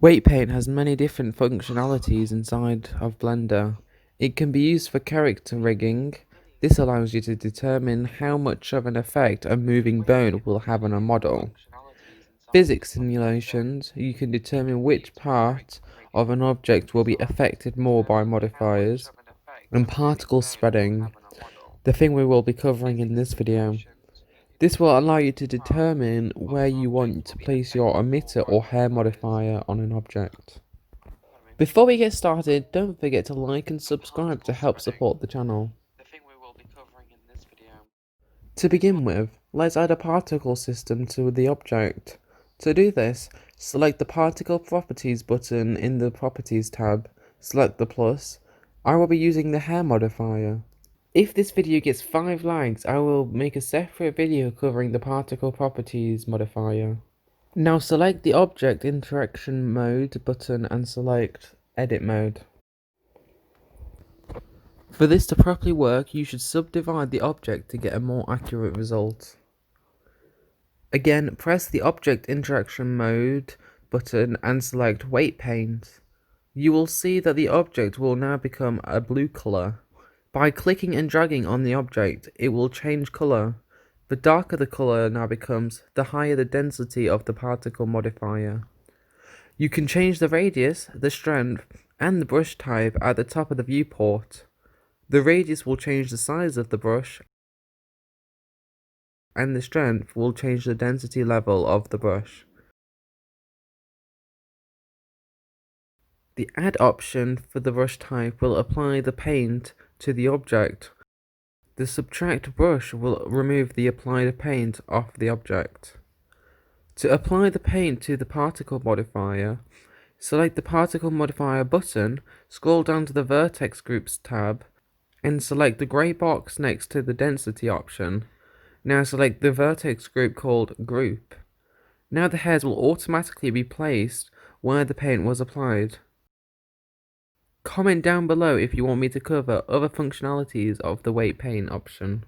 Weight paint has many different functionalities inside of Blender. It can be used for character rigging. This allows you to determine how much of an effect a moving bone will have on a model. Physics simulations, you can determine which part of an object will be affected more by modifiers. And particle spreading, the thing we will be covering in this video. This will allow you to determine where you want to place your emitter or hair modifier on an object. Before we get started, don't forget to like and subscribe to help support the channel. To begin with, let's add a particle system to the object. To do this, select the Particle Properties button in the Properties tab, select the plus. I will be using the hair modifier. If this video gets 5 likes, I will make a separate video covering the Particle Properties modifier. Now select the Object Interaction Mode button and select Edit Mode. For this to properly work, you should subdivide the object to get a more accurate result. Again, press the Object Interaction Mode button and select Weight Paint. You will see that the object will now become a blue color. By clicking and dragging on the object, it will change color. The darker the color now becomes, the higher the density of the particle modifier. You can change the radius, the strength, and the brush type at the top of the viewport. The radius will change the size of the brush, and the strength will change the density level of the brush. The Add option for the brush type will apply the paint to the object. The Subtract brush will remove the applied paint off the object. To apply the paint to the particle modifier, select the Particle Modifier button, scroll down to the Vertex Groups tab, and select the grey box next to the Density option. Now select the vertex group called Group. Now the hairs will automatically be placed where the paint was applied. Comment down below if you want me to cover other functionalities of the weight paint option.